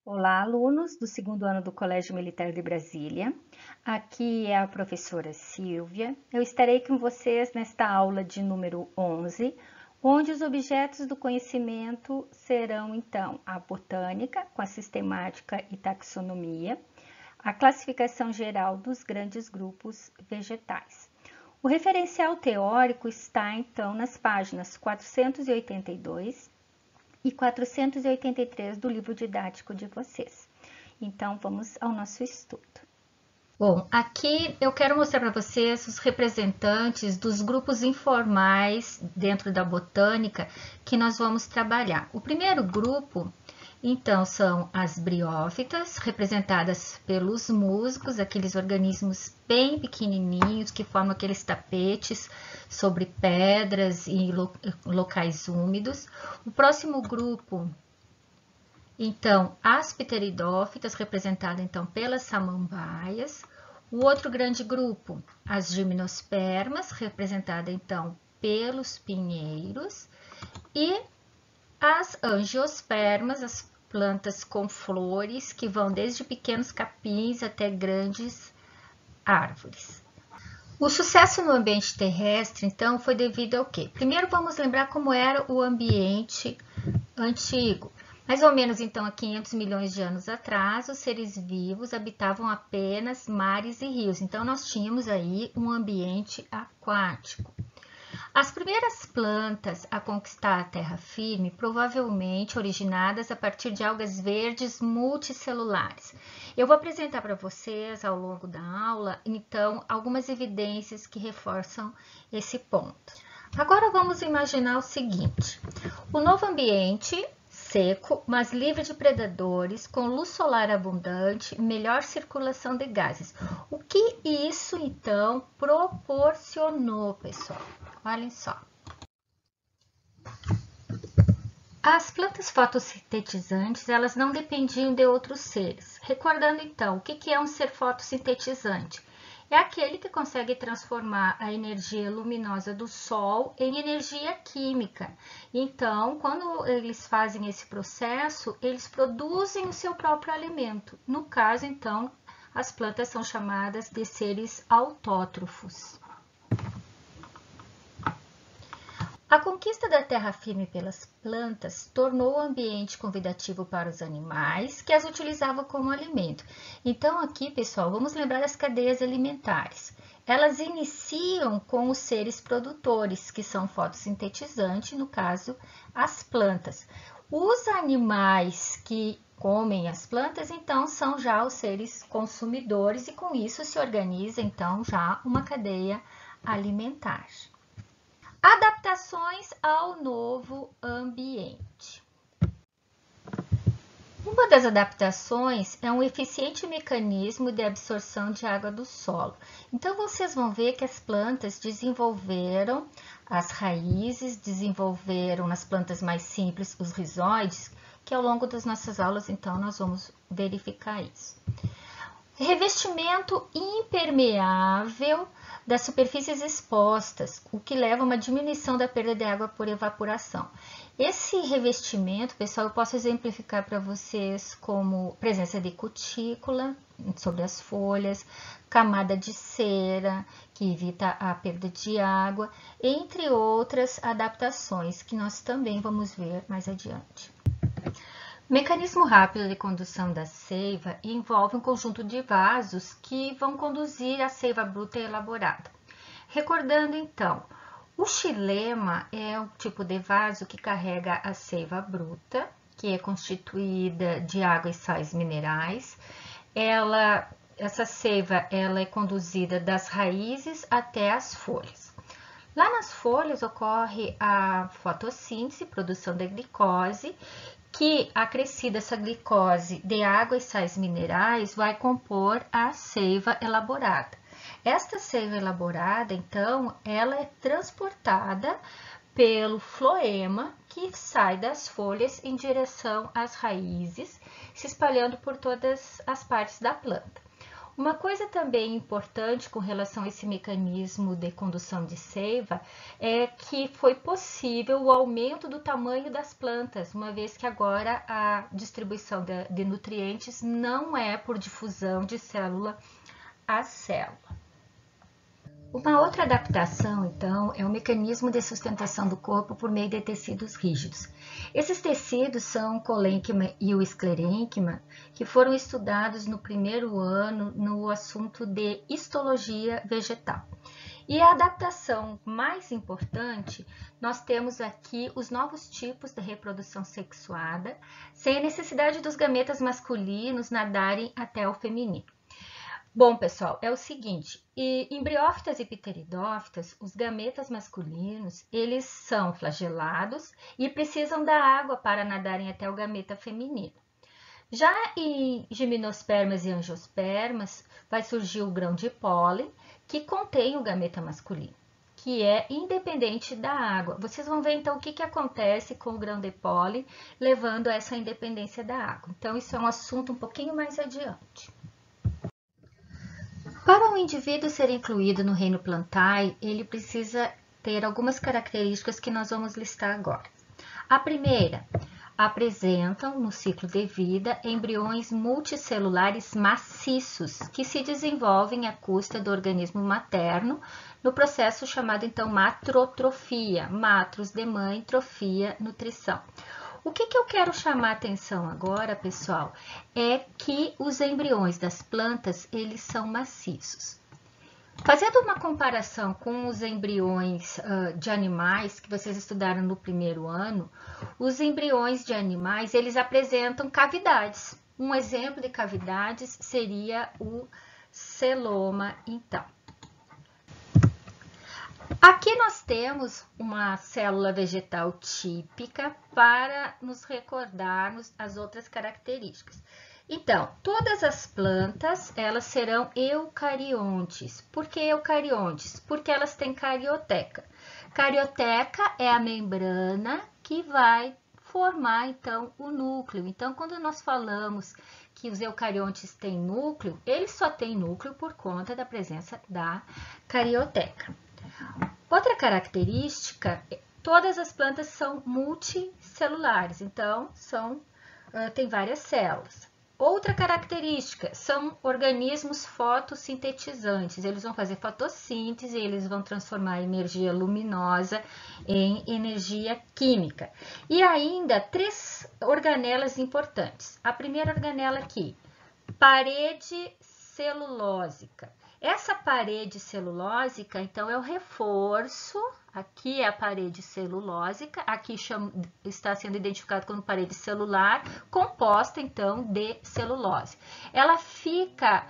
Olá, alunos do segundo ano do Colégio Militar de Brasília. Aqui é a professora Silvia. Eu estarei com vocês nesta aula de número 11, onde os objetos do conhecimento serão, então, a botânica, com a sistemática e taxonomia, a classificação geral dos grandes grupos vegetais. O referencial teórico está, então, nas páginas 482 e 483 do livro didático de vocês. Então, vamos ao nosso estudo. Bom, aqui eu quero mostrar para vocês os representantes dos grupos informais dentro da botânica que nós vamos trabalhar. O primeiro grupo, então, são as briófitas, representadas pelos musgos, aqueles organismos bem pequenininhos que formam aqueles tapetes sobre pedras e locais úmidos. O próximo grupo, então, as pteridófitas, representada então pelas samambaias. O outro grande grupo, as gimnospermas, representada então pelos pinheiros. E as angiospermas, as plantas com flores, que vão desde pequenos capins até grandes árvores. O sucesso no ambiente terrestre, então, foi devido ao quê? Primeiro, vamos lembrar como era o ambiente antigo. Mais ou menos, então, há 500 milhões de anos atrás, os seres vivos habitavam apenas mares e rios. Então, nós tínhamos aí um ambiente aquático. As primeiras plantas a conquistar a terra firme, provavelmente originadas a partir de algas verdes multicelulares. Eu vou apresentar para vocês, ao longo da aula, então, algumas evidências que reforçam esse ponto. Agora, vamos imaginar o seguinte: o novo ambiente seco, mas livre de predadores, com luz solar abundante, melhor circulação de gases. O que isso, então, proporcionou, pessoal? Olhem só. As plantas fotossintetizantes, elas não dependiam de outros seres. Recordando, então, o que é um ser fotossintetizante? É aquele que consegue transformar a energia luminosa do Sol em energia química. Então, quando eles fazem esse processo, eles produzem o seu próprio alimento. No caso, então, as plantas são chamadas de seres autótrofos. A conquista da terra firme pelas plantas tornou o ambiente convidativo para os animais, que as utilizavam como alimento. Então, aqui, pessoal, vamos lembrar das cadeias alimentares. Elas iniciam com os seres produtores, que são fotossintetizantes, no caso, as plantas. Os animais que comem as plantas, então, são já os seres consumidores, e com isso se organiza, então, já uma cadeia alimentar. Adaptações ao novo ambiente. Uma das adaptações é um eficiente mecanismo de absorção de água do solo. Então, vocês vão ver que as plantas desenvolveram as raízes, desenvolveram nas plantas mais simples os rizóides, que ao longo das nossas aulas, então, nós vamos verificar isso. Revestimento impermeável das superfícies expostas, o que leva a uma diminuição da perda de água por evaporação. Esse revestimento, pessoal, eu posso exemplificar para vocês como presença de cutícula sobre as folhas, camada de cera, que evita a perda de água, entre outras adaptações que nós também vamos ver mais adiante. Mecanismo rápido de condução da seiva envolve um conjunto de vasos que vão conduzir a seiva bruta e elaborada. Recordando, então, o xilema é o tipo de vaso que carrega a seiva bruta, que é constituída de água e sais minerais. Essa seiva ela é conduzida das raízes até as folhas. Lá nas folhas ocorre a fotossíntese, produção de glicose, que, acrescida essa glicose de água e sais minerais, vai compor a seiva elaborada. Esta seiva elaborada, então, ela é transportada pelo floema, que sai das folhas em direção às raízes, se espalhando por todas as partes da planta. Uma coisa também importante com relação a esse mecanismo de condução de seiva é que foi possível o aumento do tamanho das plantas, uma vez que agora a distribuição de nutrientes não é por difusão de célula a célula. Uma outra adaptação, então, é o mecanismo de sustentação do corpo por meio de tecidos rígidos. Esses tecidos são o colênquima e o esclerênquima, que foram estudados no primeiro ano no assunto de histologia vegetal. E a adaptação mais importante, nós temos aqui os novos tipos de reprodução sexuada, sem a necessidade dos gametas masculinos nadarem até o feminino. Bom, pessoal, é o seguinte, em briófitas e pteridófitas, os gametas masculinos, eles são flagelados e precisam da água para nadarem até o gameta feminino. Já em gimnospermas e angiospermas, vai surgir o grão de pólen, que contém o gameta masculino, que é independente da água. Vocês vão ver, então, o que acontece com o grão de pólen, levando a essa independência da água. Então, isso é um assunto um pouquinho mais adiante. Para um indivíduo ser incluído no reino Plantae, ele precisa ter algumas características que nós vamos listar agora. A primeira, apresentam no ciclo de vida embriões multicelulares maciços que se desenvolvem à custa do organismo materno no processo chamado então matrotrofia, matros de mãe, trofia, nutrição. O que eu quero chamar a atenção agora, pessoal, é que os embriões das plantas, eles são maciços. Fazendo uma comparação com os embriões de animais que vocês estudaram no primeiro ano, os embriões de animais, eles apresentam cavidades. Um exemplo de cavidades seria o celoma, então. Aqui nós temos uma célula vegetal típica para nos recordarmos as outras características. Então, todas as plantas, elas serão eucariontes. Por que eucariontes? Porque elas têm carioteca. Carioteca é a membrana que vai formar, então, o núcleo. Então, quando nós falamos que os eucariontes têm núcleo, eles só têm núcleo por conta da presença da carioteca. Outra característica, todas as plantas são multicelulares, então tem várias células. Outra característica, são organismos fotossintetizantes, eles vão fazer fotossíntese, eles vão transformar energia luminosa em energia química. E ainda 3 organelas importantes. A primeira organela aqui, parede celulósica. Essa parede celulósica, então, é o reforço, aqui é a parede celulósica, aqui está sendo identificado como parede celular, composta, então, de celulose. Ela fica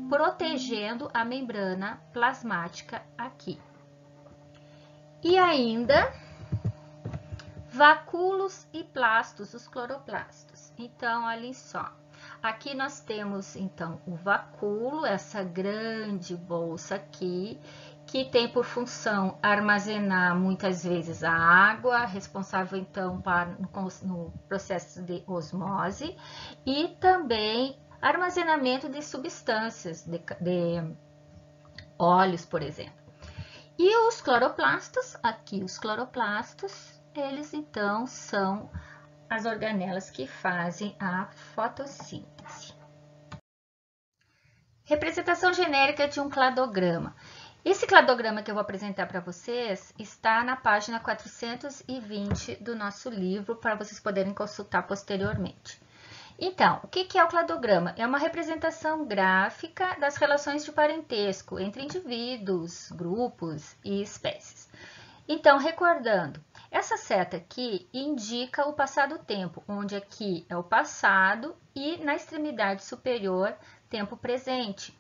protegendo a membrana plasmática aqui. E ainda, vacúolos e plastos, os cloroplastos. Então, olhem só. Aqui nós temos, então, o vacúolo, essa grande bolsa aqui, que tem por função armazenar muitas vezes a água, responsável, então, no processo de osmose, e também armazenamento de substâncias, de óleos, por exemplo. E os cloroplastos, aqui os cloroplastos, eles, então, são as organelas que fazem a fotossíntese. Representação genérica de um cladograma. Esse cladograma que eu vou apresentar para vocês está na página 420 do nosso livro, para vocês poderem consultar posteriormente. Então, o que é o cladograma? É uma representação gráfica das relações de parentesco entre indivíduos, grupos e espécies. Então, recordando, essa seta aqui indica o passado-tempo, onde aqui é o passado e na extremidade superior, tempo presente.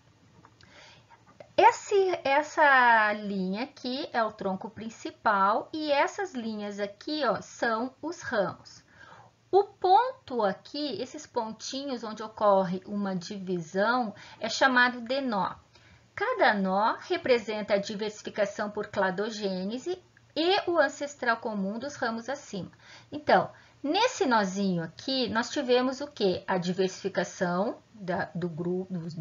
Essa linha aqui é o tronco principal e essas linhas aqui, ó, são os ramos. O ponto aqui, esses pontinhos onde ocorre uma divisão, é chamado de nó. Cada nó representa a diversificação por cladogênese e o ancestral comum dos ramos acima. Então, nesse nozinho aqui, nós tivemos o quê? A diversificação do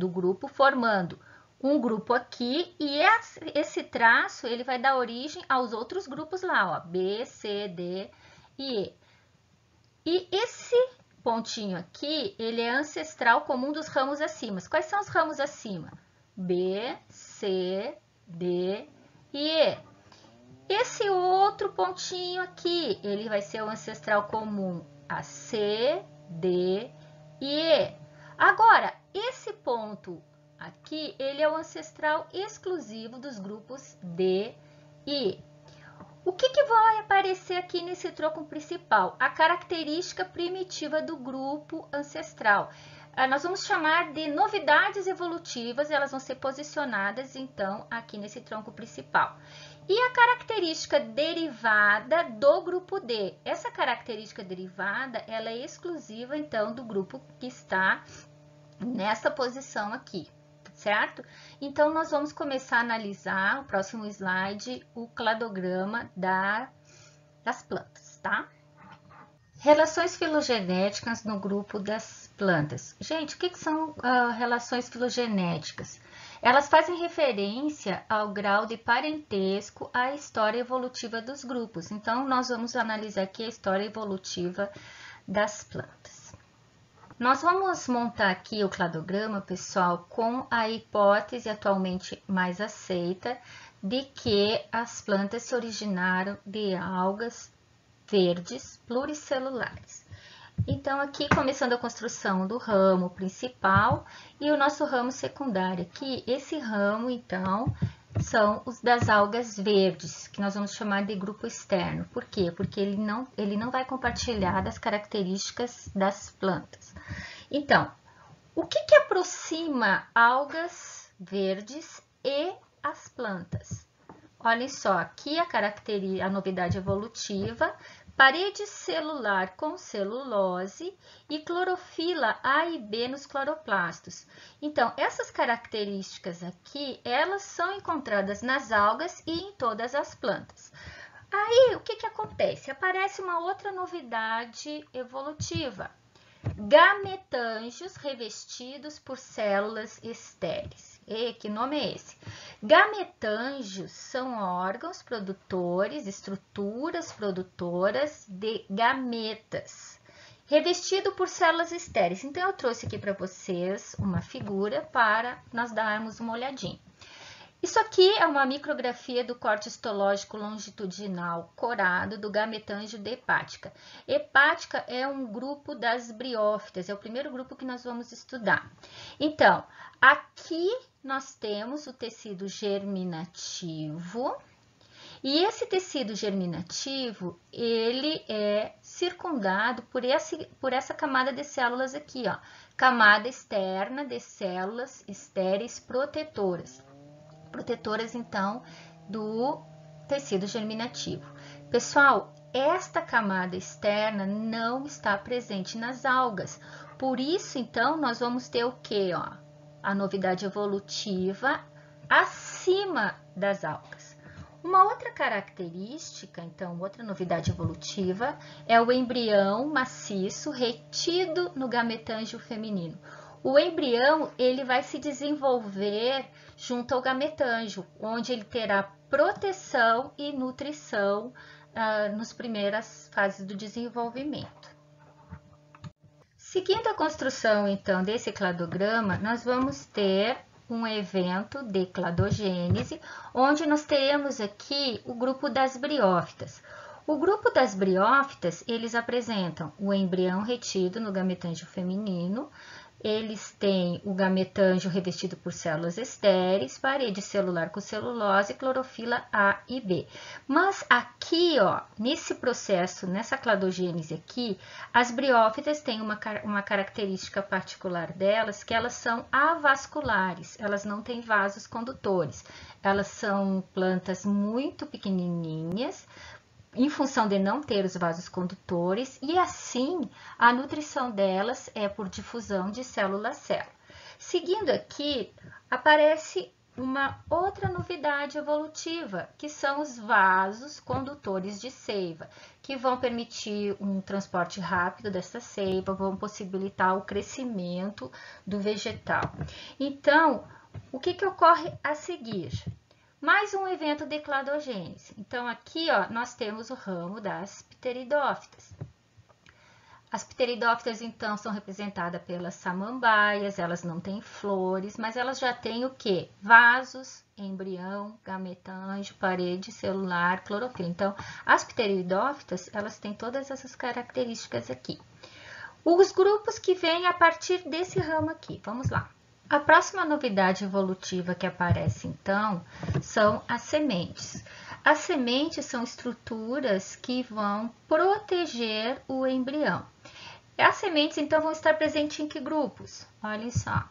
grupo, formando um grupo aqui, e esse traço ele vai dar origem aos outros grupos lá, ó, B, C, D e E. E esse pontinho aqui, ele é ancestral comum dos ramos acima. Quais são os ramos acima? B, C, D e E. Esse outro pontinho aqui, ele vai ser o ancestral comum a C, D e E. Agora, esse ponto aqui, ele é o ancestral exclusivo dos grupos D e E. O que vai aparecer aqui nesse tronco principal? A característica primitiva do grupo ancestral. Nós vamos chamar de novidades evolutivas, elas vão ser posicionadas, então, aqui nesse tronco principal. E a característica derivada do grupo D. Essa característica derivada, ela é exclusiva, então, do grupo que está nessa posição aqui. Certo? Então, nós vamos começar a analisar, o próximo slide, o cladograma das plantas, tá? Relações filogenéticas no grupo das plantas. Gente, o que são relações filogenéticas? Elas fazem referência ao grau de parentesco à história evolutiva dos grupos. Então, nós vamos analisar aqui a história evolutiva das plantas. Nós vamos montar aqui o cladograma, pessoal, com a hipótese atualmente mais aceita de que as plantas se originaram de algas verdes pluricelulares. Então, aqui começando a construção do ramo principal e o nosso ramo secundário aqui, esse ramo, então, são os das algas verdes, que nós vamos chamar de grupo externo. Por quê? Porque ele não vai compartilhar das características das plantas. Então, o que aproxima algas verdes e as plantas? Olhem só, aqui a novidade evolutiva, parede celular com celulose e clorofila A e B nos cloroplastos. Então, essas características aqui, elas são encontradas nas algas e em todas as plantas. Aí, o que acontece? Aparece uma outra novidade evolutiva. Gametângios revestidos por células estéreis. E que nome é esse? Gametângios são órgãos produtores, estruturas produtoras de gametas, revestido por células estéreis. Então, eu trouxe aqui para vocês uma figura para nós darmos uma olhadinha. Isso aqui é uma micrografia do corte histológico longitudinal corado do gametângio de hepática. Hepática é um grupo das briófitas, é o primeiro grupo que nós vamos estudar. Então, aqui nós temos o tecido germinativo, e esse tecido germinativo, ele é circundado por essa camada de células aqui, ó, camada externa de células estéreis protetoras. Protetoras, então, do tecido germinativo. Pessoal, esta camada externa não está presente nas algas. Por isso, então, nós vamos ter o quê? Ó? A novidade evolutiva acima das algas. Uma outra característica, então, outra novidade evolutiva, é o embrião maciço retido no gametângio feminino. O embrião, ele vai se desenvolver junto ao gametângio, onde ele terá proteção e nutrição nas primeiras fases do desenvolvimento. Seguindo a construção, então, desse cladograma, nós vamos ter um evento de cladogênese, onde nós teremos aqui o grupo das briófitas. O grupo das briófitas, eles apresentam o embrião retido no gametângio feminino, eles têm o gametângio revestido por células estéreis, parede celular com celulose, clorofila A e B. Mas aqui, ó, nesse processo, nessa cladogênese aqui, as briófitas têm uma característica particular delas, que elas são avasculares, elas não têm vasos condutores. Elas são plantas muito pequenininhas, em função de não ter os vasos condutores, e assim a nutrição delas é por difusão de célula a célula. Seguindo aqui, aparece uma outra novidade evolutiva, que são os vasos condutores de seiva, que vão permitir um transporte rápido dessa seiva, vão possibilitar o crescimento do vegetal. Então, o que ocorre a seguir? Mais um evento de cladogênese. Então, aqui ó, nós temos o ramo das pteridófitas. As pteridófitas, então, são representadas pelas samambaias, elas não têm flores, mas elas já têm o quê? Vasos, embrião, gametanjo, parede celular, clorofila. Então, as pteridófitas, elas têm todas essas características aqui. Os grupos que vêm a partir desse ramo aqui, vamos lá. A próxima novidade evolutiva que aparece, então, são as sementes. As sementes são estruturas que vão proteger o embrião. As sementes, então, vão estar presentes em que grupos? Olha só.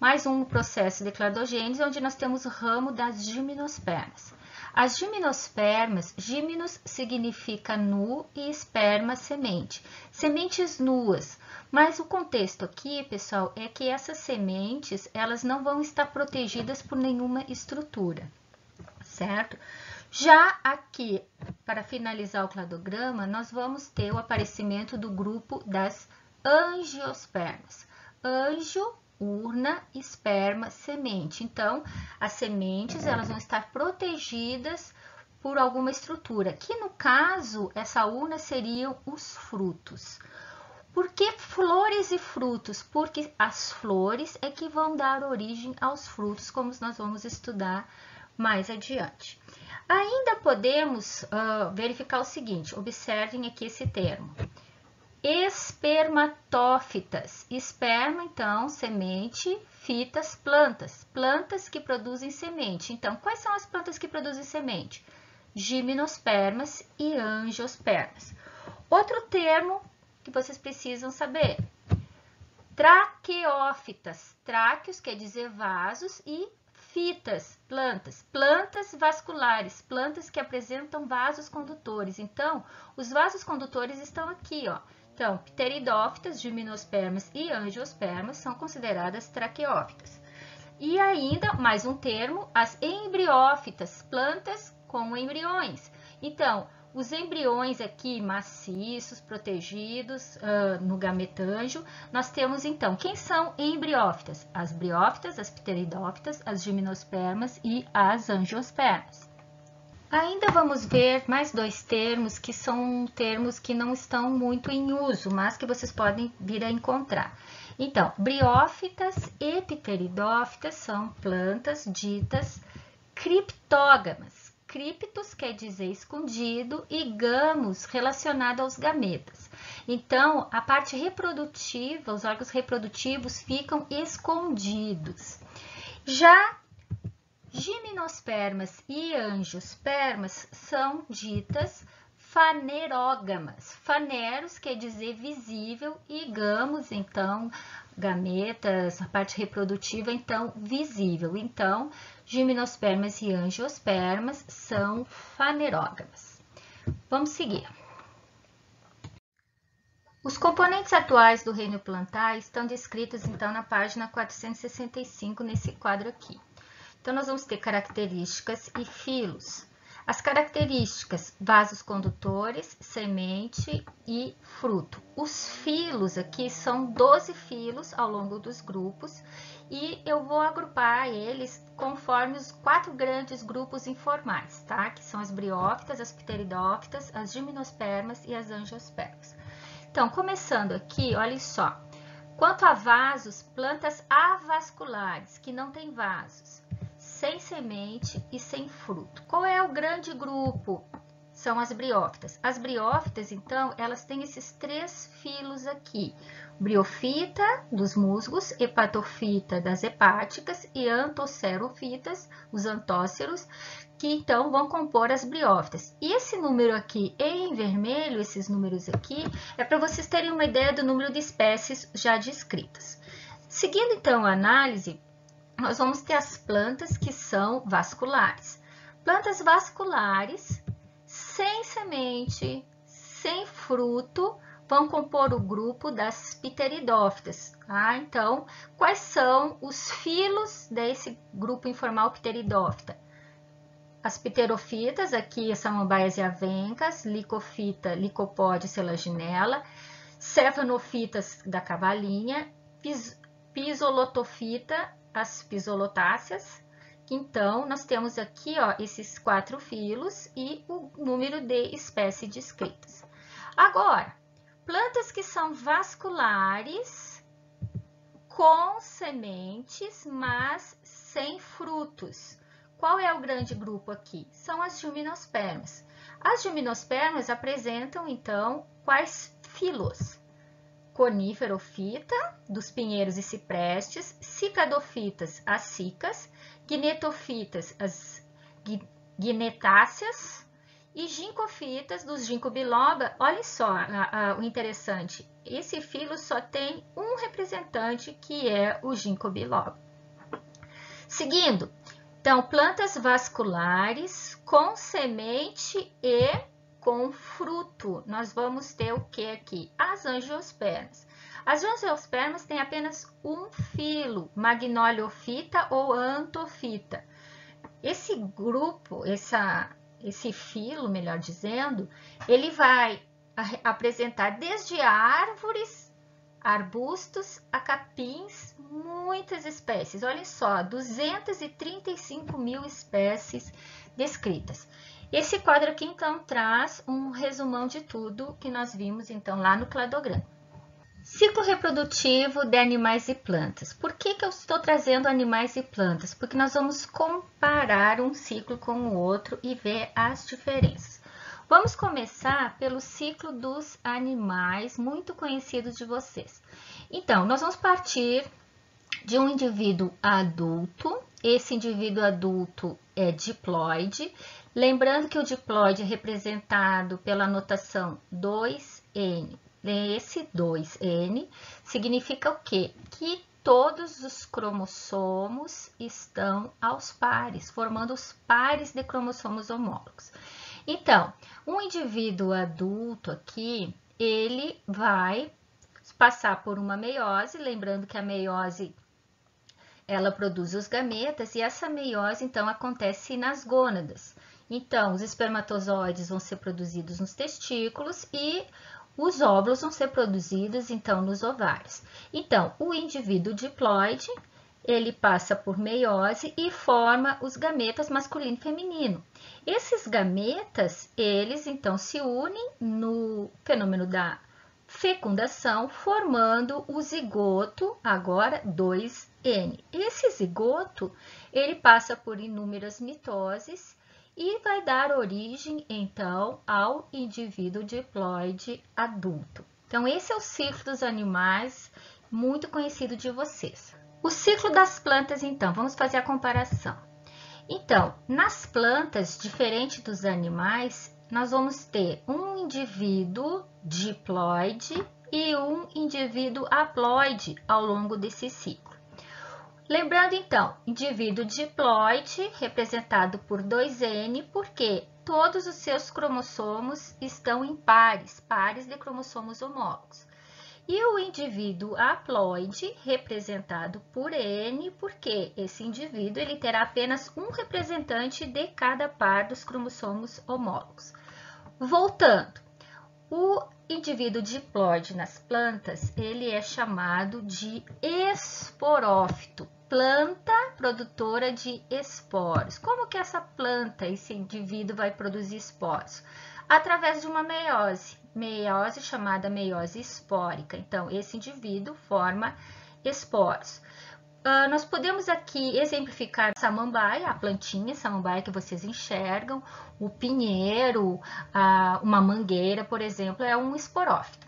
Mais um processo de cladogênese, onde nós temos o ramo das gimnospermas. As gimnospermas, gimnos significa nu e esperma, semente. Sementes nuas. Mas o contexto aqui, pessoal, é que essas sementes, elas não vão estar protegidas por nenhuma estrutura, certo? Já aqui, para finalizar o cladograma, nós vamos ter o aparecimento do grupo das angiospermas. Anjo, urna, esperma, semente. Então, as sementes, elas vão estar protegidas por alguma estrutura, que no caso, essa urna seriam os frutos. Por que flores e frutos? Porque as flores é que vão dar origem aos frutos, como nós vamos estudar mais adiante. Ainda podemos verificar o seguinte, observem aqui esse termo. Espermatófitas. Esperma, então, semente, fitas, plantas. Plantas que produzem semente. Então, quais são as plantas que produzem semente? Gimnospermas e angiospermas. Outro termo que vocês precisam saber. Traqueófitas. Tráqueos quer dizer vasos e fitas, plantas. Plantas vasculares, plantas que apresentam vasos condutores. Então, os vasos condutores estão aqui, ó. Então, pteridófitas, gimnospermas e angiospermas são consideradas traqueófitas. E ainda, mais um termo, as embriófitas, plantas com embriões. Então, os embriões aqui maciços, protegidos no gametanjo, nós temos então, quem são embriófitas? As briófitas, as pteridófitas, as gimnospermas e as angiospermas. Ainda vamos ver mais dois termos que são termos que não estão muito em uso, mas que vocês podem vir a encontrar. Então, briófitas e pteridófitas são plantas ditas criptógamas. Criptos quer dizer escondido e gamos relacionado aos gametas. Então, a parte reprodutiva, os órgãos reprodutivos ficam escondidos. Já gimnospermas e angiospermas são ditas fanerógamas. Faneros quer dizer visível e gamos, então, gametas, a parte reprodutiva, então, visível. Então, gimnospermas e angiospermas são fanerógamas. Vamos seguir. Os componentes atuais do reino plantar estão descritos, então, na página 465, nesse quadro aqui. Então, nós vamos ter características e filos. As características, vasos condutores, semente e fruto. Os filos aqui são 12 filos ao longo dos grupos e eu vou agrupar eles conforme os 4 grandes grupos informais, tá? Que são as briófitas, as pteridófitas, as gimnospermas e as angiospermas. Então, começando aqui, olha só. Quanto a vasos, plantas avasculares, que não têm vasos, sem semente e sem fruto. Qual é o grande grupo? São as briófitas. As briófitas, então, elas têm esses 3 filos aqui. Briofita, dos musgos, hepatofita, das hepáticas, e antocerofitas, os antóceros, que, então, vão compor as briófitas. E esse número aqui em vermelho, esses números aqui, é para vocês terem uma ideia do número de espécies já descritas. Seguindo, então, a análise, nós vamos ter as plantas que são vasculares. Plantas vasculares, sem semente, sem fruto, vão compor o grupo das pteridófitas. Tá? Então, quais são os filos desse grupo informal pteridófita? As pterofitas, aqui as samambaias e avencas, licofita, licopode, selaginela, cefanofitas da cavalinha, pisolotofita, as pisolotáceas. Então, nós temos aqui ó, esses 4 filos e o número de espécies descritas. Agora, plantas que são vasculares, com sementes, mas sem frutos. Qual é o grande grupo aqui? São as gimnospermas. As gimnospermas apresentam, então, quais filos? Coníferofita, dos pinheiros e ciprestes, cicadofitas, as cicas, guinetofitas, as guinetáceas, e gincofitas, dos ginkgo biloba. Olha só o interessante, esse filo só tem um representante, que é o ginkgo biloba. Seguindo, então, plantas vasculares com semente e com fruto. Nós vamos ter o que aqui? As angiospermas. As angiospermas têm apenas um filo, magnoliofita ou antofita. Esse grupo, esse filo, melhor dizendo, ele vai apresentar desde árvores, arbustos, a capins, muitas espécies. Olha só, 235 mil espécies descritas. Esse quadro aqui, então, traz um resumão de tudo que nós vimos, então, lá no cladograma. Ciclo reprodutivo de animais e plantas. Por que eu estou trazendo animais e plantas? Porque nós vamos comparar um ciclo com o outro e ver as diferenças. Vamos começar pelo ciclo dos animais, muito conhecidos de vocês. Então, nós vamos partir de um indivíduo adulto. Esse indivíduo adulto é diploide. Lembrando que o diploide é representado pela notação 2N. Esse 2N significa o quê? Que todos os cromossomos estão aos pares, formando os pares de cromossomos homólogos. Então, um indivíduo adulto aqui, ele vai passar por uma meiose, lembrando que a meiose, ela produz os gametas, e essa meiose, então, acontece nas gônadas. Então, os espermatozoides vão ser produzidos nos testículos e os óvulos vão ser produzidos, então, nos ovários. Então, o indivíduo diploide, ele passa por meiose e forma os gametas masculino e feminino. Esses gametas, eles, então, se unem no fenômeno da fecundação, formando o zigoto, agora 2N. Esse zigoto, ele passa por inúmeras mitoses e vai dar origem, então, ao indivíduo diploide adulto. Então, esse é o ciclo dos animais, muito conhecido de vocês. O ciclo das plantas, então, vamos fazer a comparação. Então, nas plantas, diferente dos animais, nós vamos ter um indivíduo diploide e um indivíduo haploide ao longo desse ciclo. Lembrando, então, indivíduo diploide representado por 2N, porque todos os seus cromossomos estão em pares, pares de cromossomos homólogos. E o indivíduo haploide representado por N, porque esse indivíduo ele terá apenas um representante de cada par dos cromossomos homólogos. Voltando, o indivíduo diploide nas plantas, ele é chamado de esporófito, planta produtora de esporos. Como que essa planta, esse indivíduo vai produzir esporos? Através de uma meiose, meiose chamada meiose espórica. Então, esse indivíduo forma esporos. Nós podemos aqui exemplificar a samambaia, a plantinha samambaia que vocês enxergam, o pinheiro, uma mangueira, por exemplo, é um esporófito.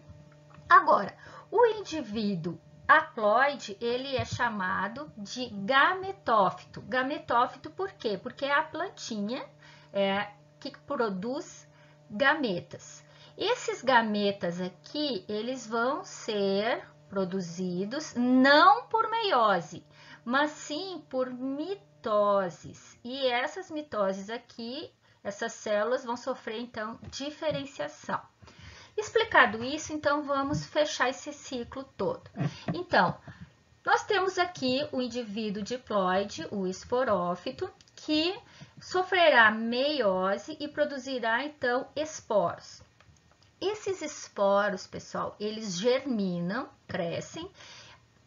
Agora, o indivíduo haploide, ele é chamado de gametófito. Gametófito por quê? Porque é a plantinha que produz gametas. Esses gametas aqui, eles vão ser produzidos não por meiose, mas sim por mitoses. E essas mitoses aqui, essas células vão sofrer, então, diferenciação. Explicado isso, então vamos fechar esse ciclo todo. Então, nós temos aqui o indivíduo diploide, o esporófito, que sofrerá meiose e produzirá, então, esporos. Esses esporos, pessoal, eles germinam, crescem,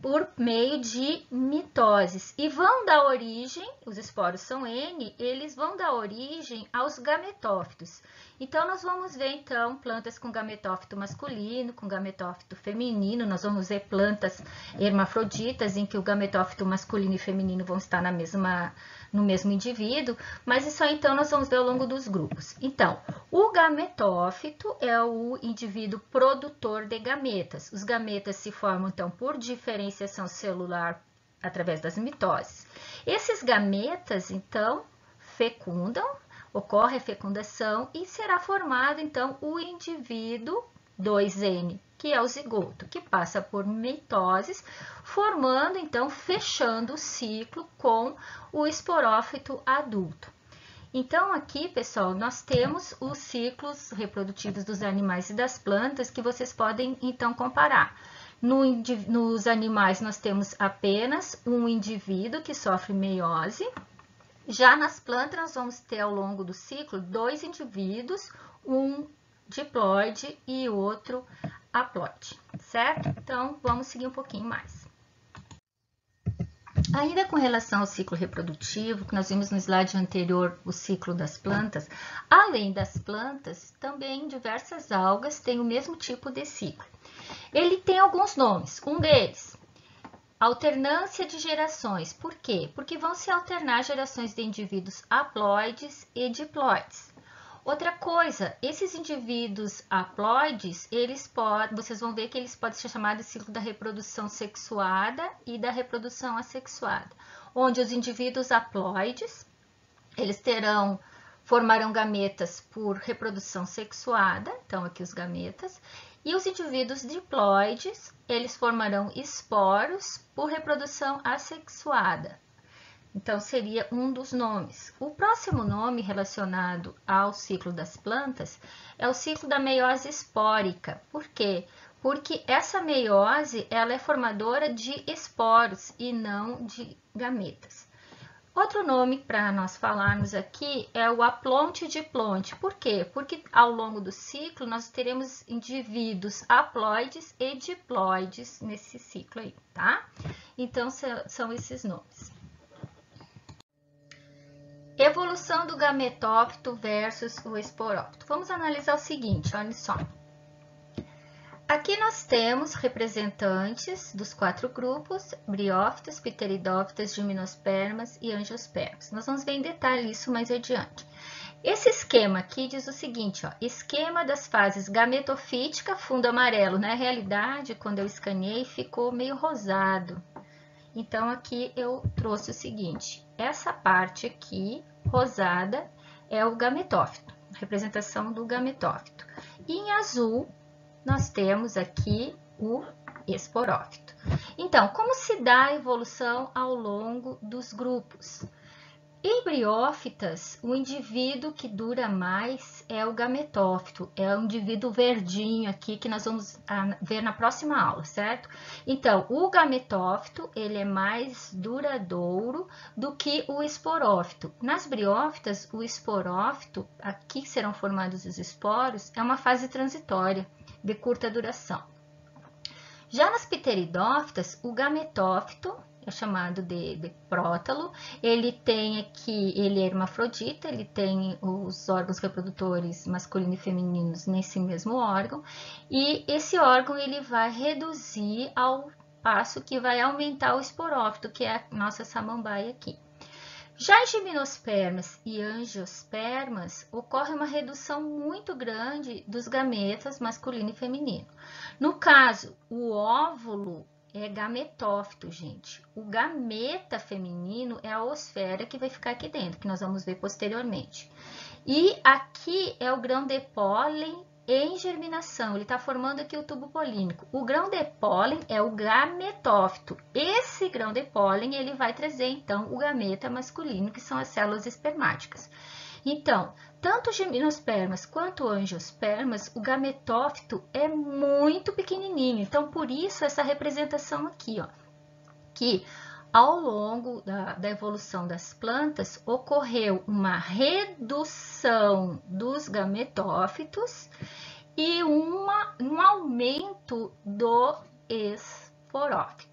por meio de mitoses e vão dar origem, os esporos são N, eles vão dar origem aos gametófitos. Então, nós vamos ver, então, plantas com gametófito masculino, com gametófito feminino, nós vamos ver plantas hermafroditas, em que o gametófito masculino e feminino vão estar no mesmo indivíduo, mas isso aí, então, nós vamos ver ao longo dos grupos. Então, o gametófito é o indivíduo produtor de gametas. Os gametas se formam, então, por diferenciação celular através das mitoses. Esses gametas, então, fecundam, ocorre a fecundação e será formado, então, o indivíduo 2N, que é o zigoto, que passa por mitoses, formando, então, fechando o ciclo com o esporófito adulto. Então, aqui, pessoal, nós temos os ciclos reprodutivos dos animais e das plantas que vocês podem, então, comparar. Nos animais, nós temos apenas um indivíduo que sofre meiose. Já nas plantas, nós vamos ter, ao longo do ciclo, 2 indivíduos, um diploide e outro haploide, certo? Então, vamos seguir um pouquinho mais. Ainda com relação ao ciclo reprodutivo, que nós vimos no slide anterior, o ciclo das plantas, além das plantas, também diversas algas têm o mesmo tipo de ciclo. Ele tem alguns nomes, um deles, alternância de gerações. Por quê? Porque vão se alternar gerações de indivíduos haploides e diploides. Outra coisa, esses indivíduos haploides, vocês vão ver que eles podem ser chamados de ciclo da reprodução sexuada e da reprodução assexuada, onde os indivíduos haploides, eles formarão gametas por reprodução sexuada, então aqui os gametas, e os indivíduos diploides, eles formarão esporos por reprodução assexuada. Então, seria um dos nomes. O próximo nome relacionado ao ciclo das plantas é o ciclo da meiose espórica. Por quê? Porque essa meiose, ela é formadora de esporos e não de gametas. Outro nome para nós falarmos aqui é o aplonte diplonte. Por quê? Porque ao longo do ciclo nós teremos indivíduos haploides e diploides nesse ciclo aí, tá? Então, são esses nomes. Evolução do gametófito versus o esporófito. Vamos analisar o seguinte, olha só. Aqui nós temos representantes dos 4 grupos, briófitas, pteridófitas, gimnospermas e angiospermas. Nós vamos ver em detalhe isso mais adiante. Esse esquema aqui diz o seguinte, ó, esquema das fases gametofítica, fundo amarelo. Na realidade, quando eu escaneei, ficou meio rosado. Então, aqui eu trouxe o seguinte, essa parte aqui, rosada, é o gametófito, representação do gametófito. E em azul, nós temos aqui o esporófito. Então, como se dá a evolução ao longo dos grupos? Em briófitas, o indivíduo que dura mais é o gametófito, é o indivíduo verdinho aqui que nós vamos ver na próxima aula, certo? Então, o gametófito, ele é mais duradouro do que o esporófito. Nas briófitas, o esporófito, aqui serão formados os esporos, é uma fase transitória, de curta duração. Já nas pteridófitas, o gametófito, é chamado de prótalo, ele é hermafrodita, ele tem os órgãos reprodutores masculino e femininos nesse mesmo órgão, e esse órgão ele vai reduzir ao passo que vai aumentar o esporófito, que é a nossa samambaia aqui. Já em gimnospermas e angiospermas, ocorre uma redução muito grande dos gametas masculino e feminino. No caso, o óvulo é gametófito, gente. O gameta feminino é a osfera que vai ficar aqui dentro, que nós vamos ver posteriormente. E aqui é o grão de pólen em germinação, ele está formando aqui o tubo polínico. O grão de pólen é o gametófito. Esse grão de pólen, ele vai trazer, então, o gameta masculino, que são as células espermáticas. Então, tanto gimnospermas quanto angiospermas, o gametófito é muito pequenininho. Então, por isso essa representação aqui, ó, que ao longo da evolução das plantas ocorreu uma redução dos gametófitos e um aumento do esporófito.